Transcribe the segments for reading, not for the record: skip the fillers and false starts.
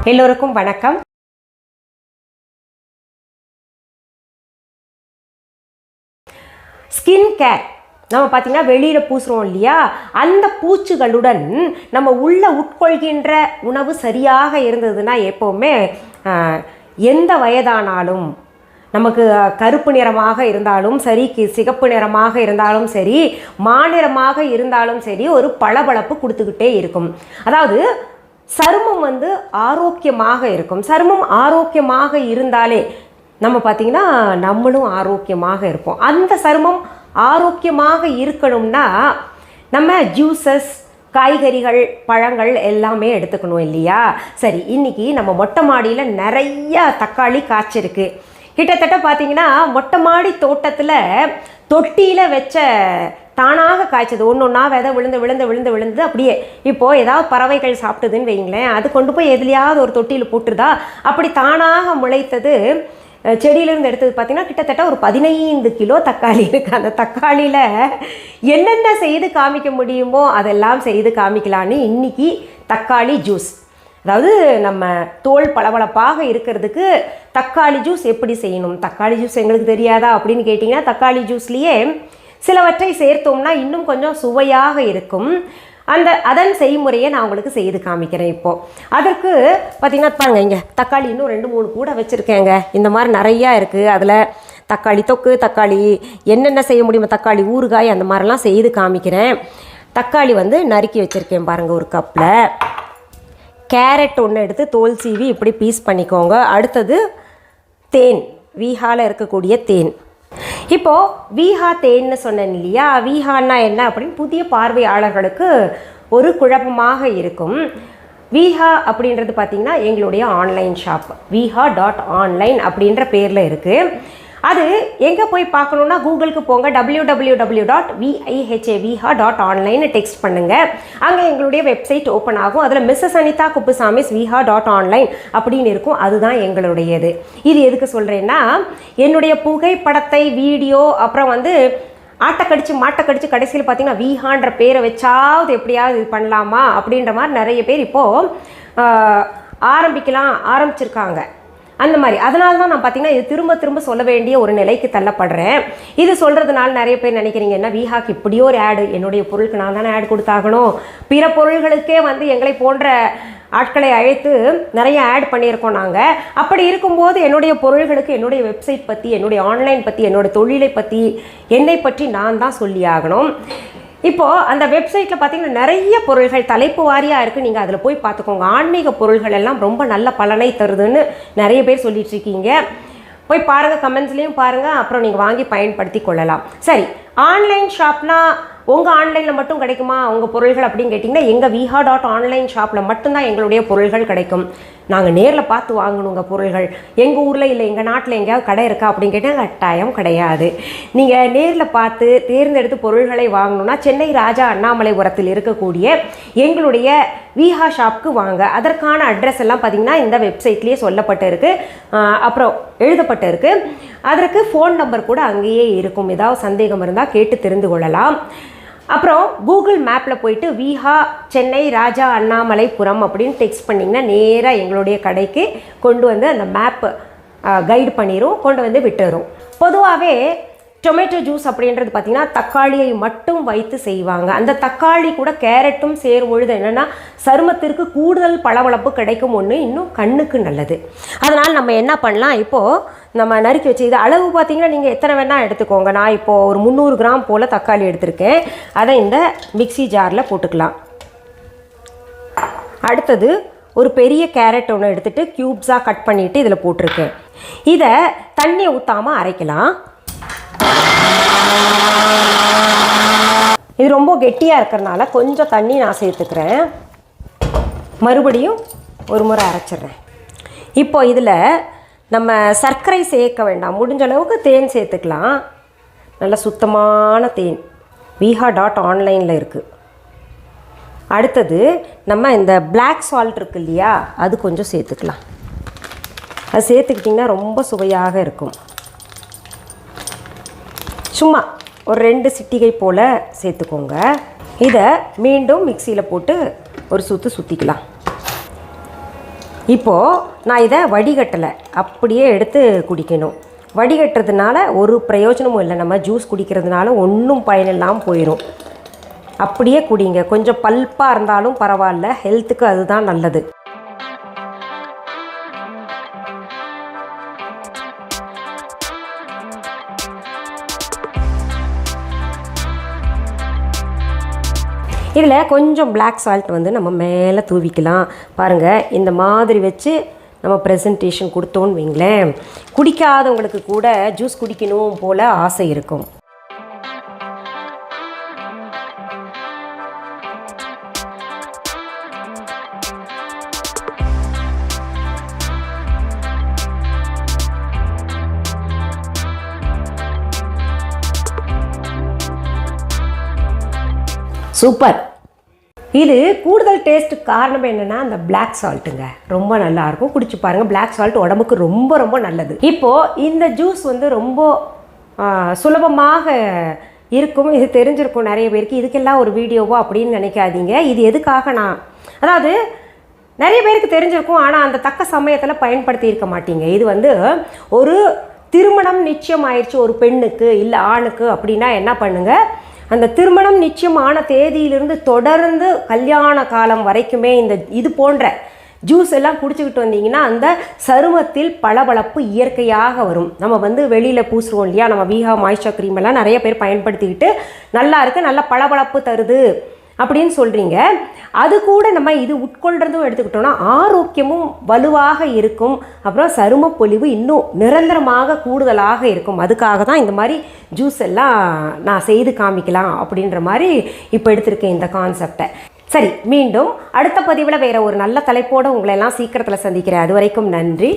எல்லோருக்கும் வணக்கம். Skin care நம்ம பார்த்திங்கன்னா வெளியில் பூசுகிறோம் இல்லையா, அந்த பூச்சிகளுடன் நம்ம உள்ள உட்கொள்கின்ற உணவு சரியாக இருந்ததுன்னா எப்போவுமே எந்த வயதானாலும் நமக்கு கருப்பு நிறமாக இருந்தாலும் சரி, சிகப்பு நிறமாக இருந்தாலும் சரி, மாநிறமாக இருந்தாலும் சரி, ஒரு பளபளப்பு கொடுத்துக்கிட்டே இருக்கும். அதாவது சருமம் ஆரோக்கியமாக இருக்கும். சருமம் ஆரோக்கியமாக இருந்தாலே நம்ம பார்த்திங்கன்னா நம்மளும் ஆரோக்கியமாக இருப்போம். அந்த சருமம் ஆரோக்கியமாக இருக்கணும்னா நம்ம ஜூஸஸ், காய்கறிகள், பழங்கள் எல்லாமே எடுத்துக்கணும் இல்லையா? சரி, இன்றைக்கி நம்ம மொட்டை மாடியில் நிறையா தக்காளி காய்ச்சிருக்கு. கிட்டத்தட்ட பார்த்திங்கன்னா மொட்டை மாடி தோட்டத்தில் தொட்டியில் வச்ச தானாக காய்ச்சது ஒன்று ஒன்றா விதை விழுந்து அப்படியே இப்போது ஏதாவது பறவைகள் சாப்பிட்டுதுன்னு வைங்களேன், அது கொண்டு போய் எதுலையாவது ஒரு தொட்டியில் போட்டுருதா, அப்படி தானாக முளைத்தது செடியிலேருந்து எடுத்தது பார்த்திங்கன்னா கிட்டத்தட்ட ஒரு 15 கிலோ தக்காளி இருக்குது. அந்த தக்காளியில் என்னென்ன செய்து காமிக்க முடியுமோ அதெல்லாம் செய்து காமிக்கலான்னு இன்றைக்கி தக்காளி ஜூஸ், அதாவது நம்ம தோல் பளபளப்பாக இருக்கிறதுக்கு தக்காளி ஜூஸ் எப்படி செய்யணும், தக்காளி ஜூஸ் எங்களுக்கு தெரியாதா அப்படின்னு கேட்டிங்கன்னா, தக்காளி ஜூஸ்லேயே சிலவற்றை சேர்த்தோம்னா இன்னும் கொஞ்சம் சுவையாக இருக்கும். அதன் செய்முறையை நான் உங்களுக்கு செய்து காமிக்கிறேன். இப்போது அதற்கு பார்த்திங்கன்னா பாருங்க, இங்கே தக்காளி இன்னும் 2-3 கூட வச்சுருக்கேங்க. இந்த மாதிரி நிறையா இருக்குது. அதில் தக்காளி தொக்கு, தக்காளி என்னென்ன செய்ய முடியுமோ, தக்காளி ஊறுகாய், அந்த மாதிரிலாம் செய்து காமிக்கிறேன். தக்காளி நறுக்கி வச்சுருக்கேன் பாருங்கள் ஒரு கப்பில். கேரட் ஒன்று எடுத்து தோல் சீவி இப்படி பீஸ் பண்ணிக்கோங்க. அடுத்தது தேன், வீஹாவில் இருக்கக்கூடிய தேன். இப்போது வீஹா தேன்னு சொன்னேன் இல்லையா, வீஹான்னா என்ன அப்படின்னு புதிய பார்வையாளர்களுக்கு ஒரு குழப்பமாக இருக்கும். வீஹா அப்படின்றது பார்த்திங்கன்னா எங்களுடைய ஆன்லைன் ஷாப், viha.online அப்படின்ற பேரில் இருக்குது. அது எங்கே போய் பார்க்கணுன்னா கூகுளுக்கு போங்க, www.viha.online டெக்ஸ்ட் பண்ணுங்கள். அங்கே எங்களுடைய வெப்சைட் ஓப்பன் ஆகும். அதில் மிஸ்ஸஸ் அனிதா குப்புசாமிஸ் viha.online அப்படின்னு இருக்கும். அதுதான் எங்களுடையது. இது எதுக்கு சொல்கிறேன்னா, என்னுடைய புகைப்படத்தை, வீடியோ, அப்புறம் மாட்டை கடிச்சு கடைசியில் பார்த்திங்கன்னா வீஹான்ற பேரை வச்சாவது எப்படியாவது இது பண்ணலாமா அப்படின்ற மாதிரி நிறைய பேர் இப்போது ஆரம்பிச்சிருக்காங்க. அந்த மாதிரி அதனால தான் நான் பார்த்திங்கன்னா இது திரும்ப சொல்ல வேண்டிய ஒரு நிலைக்கு தள்ளப்படுறேன். இது சொல்கிறதுனால நிறைய பேர் நினைக்கிறீங்க, என்ன வீஹாக்கு இப்படியோ ஒரு ஆடு, என்னுடைய பொருளுக்கு நான் தானே ஆட் கொடுத்தாகணும், பிற பொருள்களுக்கே எங்களை போன்ற ஆட்களை அழைத்து நிறைய ஆட் பண்ணியிருக்கோம் நாங்கள். அப்படி இருக்கும்போது என்னுடைய பொருள்களுக்கு, என்னுடைய வெப்சைட் பற்றி, என்னுடைய ஆன்லைன் பற்றி, என்னோடய தொழிலை பற்றி, என்னை பற்றி நான் தான் சொல்லி ஆகணும். இப்போது அந்த வெப்சைட்டில் பார்த்திங்கன்னா நிறைய பொருள்கள் தலைப்பு வாரியாக இருக்குது. நீங்கள் அதில் போய் பார்த்துக்கோங்க. ஆன்மீக பொருள்கள் எல்லாம் ரொம்ப நல்ல பலனை தருதுன்னு நிறைய பேர் சொல்லிகிட்ருக்கீங்க. போய் பாருங்கள், கமெண்ட்ஸ்லேயும் பாருங்கள், அப்புறம் நீங்கள் வாங்கி பயன்படுத்தி கொள்ளலாம். சரி, ஆன்லைன் ஷாப்னால் உங்கள் ஆன்லைனில் மட்டும் கிடைக்குமா உங்கள் பொருள்கள் அப்படின்னு கேட்டிங்கன்னா, எங்கள் viha.online ஷாப்பில் மட்டும்தான் எங்களுடைய பொருள்கள் கிடைக்கும். நாங்கள் நேரில் பார்த்து வாங்கணுங்க பொருள்கள். எங்கள் ஊரில் இல்லை எங்கள் நாட்டில் எங்கேயாவது கடை இருக்கா அப்படின்னு கேட்டால் கட்டாயம் கிடையாது. நீங்கள் நேரில் பார்த்து தேர்ந்தெடுத்து பொருள்களை வாங்கணுன்னா சென்னை ராஜா அண்ணாமலைபுரத்தில் இருக்கக்கூடிய எங்களுடைய விஹா ஷாப்புக்கு வாங்க. அதற்கான அட்ரஸ் எல்லாம் பார்த்திங்கன்னா இந்த வெப்சைட்லேயே சொல்லப்பட்டு இருக்குது, அப்புறம் எழுதப்பட்டு இருக்குது. அதற்கு ஃபோன் நம்பர் கூட அங்கேயே இருக்கும். ஏதாவது சந்தேகம் இருந்தால் கேட்டு தெரிந்து கொள்ளலாம். அப்புறம் கூகுள் மேப்பில் போயிட்டு விஹா சென்னை ராஜா அண்ணாமலைபுரம் அப்படின்னு டெக்ஸ்ட் பண்ணிங்கன்னா நேராக எங்களுடைய கடைக்கு கொண்டு அந்த மேப் கைடு பண்ணிடும், கொண்டு விட்டுரும். பொதுவாகவே டொமேட்டோ ஜூஸ் அப்படின்றது பார்த்திங்கன்னா தக்காளியை மட்டும் வைத்து செய்வாங்க. அந்த தக்காளி கூட கேரட்டும் சேரும்பொழுது என்னென்னா சருமத்திற்கு கூடுதல் பளபளப்பு கிடைக்கும். ஒன்று இன்னும் கண்ணுக்கு நல்லது. அதனால் நம்ம என்ன பண்ணலாம், இப்போது நம்ம நறுக்கி வச்சு இது அளவு பார்த்திங்கன்னா நீங்கள் எத்தனை வேணால் எடுத்துக்கோங்க. நான் இப்போது ஒரு 300 கிராம் போல் தக்காளி எடுத்திருக்கேன். அதை இந்த மிக்சி ஜாரில் போட்டுக்கலாம். அடுத்தது ஒரு பெரிய கேரட் ஒன்று எடுத்துகிட்டு க்யூப்ஸாக கட் பண்ணிவிட்டு இதில் போட்டிருக்கேன். இதை தண்ணி ஊற்றாமல் அரைக்கலாம். இது ரொம்ப கெட்டியாக இருக்கிறதுனால கொஞ்சம் தண்ணி நான் சேர்த்துக்கிறேன். மறுபடியும் ஒரு முறை அரைச்சிட்றேன். இப்போ இதில் நம்ம சர்க்கரை சேர்க்க வேண்டாம், முடிஞ்ச அளவுக்கு தேன் சேர்த்துக்கலாம். நல்ல சுத்தமான தேன் viha.online இருக்குது. அடுத்தது நம்ம இந்த பிளாக் சால்ட் இருக்குது இல்லையா, அது கொஞ்சம் சேர்த்துக்கலாம். அது சேர்த்துக்கிட்டிங்கன்னா ரொம்ப சுவையாக இருக்கும். சும்மா ஒரு 2 சிட்டிகை போல் சேர்த்துக்கோங்க. இதை மீண்டும் மிக்சியில் போட்டு ஒரு சுற்றிக்கலாம். இப்போது நான் இதை வடிகட்டலை, அப்படியே எடுத்து குடிக்கணும். வடிகட்டுறதுனால ஒரு பிரயோஜனமும் இல்லை. நம்ம ஜூஸ் குடிக்கிறதுனால ஒன்றும் பயனில்லாமல் போயிடும். அப்படியே குடிங்க. கொஞ்சம் பல்ப்பாக இருந்தாலும் பரவாயில்ல, ஹெல்த்துக்கு அதுதான் நல்லது. இதில் கொஞ்சம் பிளாக் சால்ட் வந்து நம்ம மேலே தூவிக்கலாம். பாருங்கள், இந்த மாதிரி வச்சு நம்ம ப்ரெசன்டேஷன் கொடுத்தோன்னு வைங்களேன், குடிக்காதவங்களுக்கு கூட ஜூஸ் குடிக்கணும் போல் ஆசை இருக்கும். சூப்பர். இது கூடுதல் டேஸ்ட்டுக்கு காரணம் என்னென்னா அந்த பிளாக் சால்ட்டுங்க. ரொம்ப நல்லாயிருக்கும், குடிச்சு பாருங்கள். பிளாக் சால்ட் உடம்புக்கு ரொம்ப ரொம்ப நல்லது. இப்போது இந்த ஜூஸ் வந்து ரொம்ப சுலபமாக இருக்கும். இது தெரிஞ்சிருக்கும் நிறைய பேருக்கு. இதுக்கெல்லாம் ஒரு வீடியோவோ அப்படின்னு நினைக்காதீங்க. இது எதுக்காக அதாவது நிறைய பேருக்கு தெரிஞ்சிருக்கும், ஆனால் அந்த தக்க சமயத்தில் பயன்படுத்தி இருக்க மாட்டீங்க. இது வந்து ஒரு திருமணம் நிச்சயம் ஆயிடுச்சு ஒரு பெண்ணுக்கு இல்லை ஆணுக்கு அப்படின்னா என்ன பண்ணுங்கள், அந்த திருமணம் நிச்சயமான தேதியிலிருந்து தொடர்ந்து கல்யாண காலம் வரைக்குமே இது போன்ற ஜூஸ் எல்லாம் குடிச்சுக்கிட்டு வந்தீங்கன்னா அந்த சருமத்தில் பளபளப்பு இயற்கையாக வரும். நம்ம வந்து வெளியில் பூசுவோம் இல்லையா, நம்ம வீஹா மாய்ஸ்சர் க்ரீம் எல்லாம் நிறைய பேர் பயன்படுத்திக்கிட்டு நல்லா இருக்குது, நல்ல பளபளப்பு தருது அப்படின்னு சொல்கிறீங்க. அது கூட நம்ம இது உட்கொள்றதும் எடுத்துக்கிட்டோன்னா ஆரோக்கியமும் வலுவாக இருக்கும். அப்புறம் சரும பொலிவு இன்னும் நிரந்தரமாக கூடுதலாக இருக்கும். அதுக்காக தான் இந்த மாதிரி ஜூஸ் எல்லாம் நான் செய்து காமிக்கலாம் அப்படின்ற மாதிரி இப்போ எடுத்திருக்கேன் இந்த கான்செப்டை. சரி, மீண்டும் அடுத்த பதிவில் வேறு ஒரு நல்ல தலைப்போடு உங்களை எல்லாம் சீக்கிரத்தில் சந்திக்கிறேன். அது வரைக்கும் நன்றி,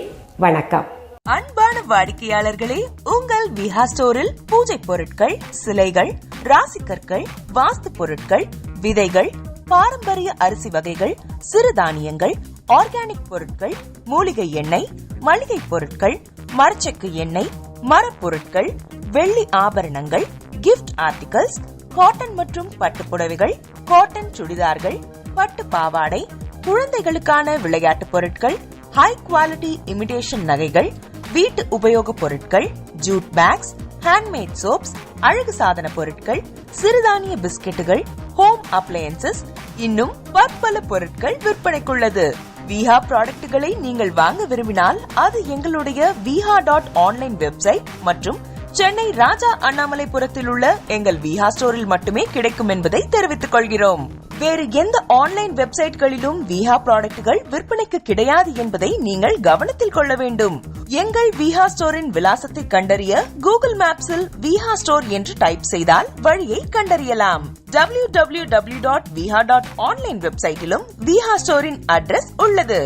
வணக்கம். அன்பான வாடிக்கையாளர்களே, உங்கள் விஹா ஸ்டோரில் பூஜை பொருட்கள், சிலைகள், ராசிக்கற்கள், வாஸ்து பொருட்கள், விதைகள், பாரம்பரிய அரிசி வகைகள், சிறுதானியங்கள், ஆர்கானிக் பொருட்கள், மூலிகை எண்ணெய், மளிகை பொருட்கள், மரச்செக்கு எண்ணெய், மரப்பொருட்கள், வெள்ளி ஆபரணங்கள், கிஃப்ட் ஆர்டிகல்ஸ், காட்டன் மற்றும் பட்டு புடவைகள், காட்டன் சுடிதார்கள், பட்டு பாவாடை, குழந்தைகளுக்கான விளையாட்டு பொருட்கள், ஹை குவாலிட்டி இமிடேஷன் நகைகள், வீட்டு உபயோக பொருட்கள், ஜூட் பேக்ஸ், ஹேண்ட்மேட் சோப்ஸ், அழகு சாதன பொருட்கள், சிறுதானிய பிஸ்கெட்டுகள், ஹோம் அப்ளையன்சஸ், இன்னும் பற்பல பொருட்கள் விற்பனைக்குள்ளது. விஹா ப்ராடக்ட்களை நீங்கள் வாங்க விரும்பினால் அது எங்களுடைய viha.online வெப்சைட் மற்றும் சென்னை ராஜா அண்ணாமலைபுரத்தில் உள்ள எங்கள் விஹா ஸ்டோரில் மட்டுமே கிடைக்கும் என்பதை தெரிவித்துக் கொள்கிறோம். வேறு எந்த ஆன்லைன் வெப்சைட்களிலும் விஹா ப்ராடக்ட்கள் விற்பனைக்கு கிடையாது என்பதை நீங்கள் கவனத்தில் கொள்ள வேண்டும். எங்கள் விஹா ஸ்டோரின் விலாசத்தை கண்டறிய கூகுள் மேப்ஸில் விஹா ஸ்டோர் என்று டைப் செய்தால் வழியை கண்டறியலாம். www.viha.online வெப்சைட்டிலும் விஹா ஸ்டோரின் அட்ரஸ் உள்ளது.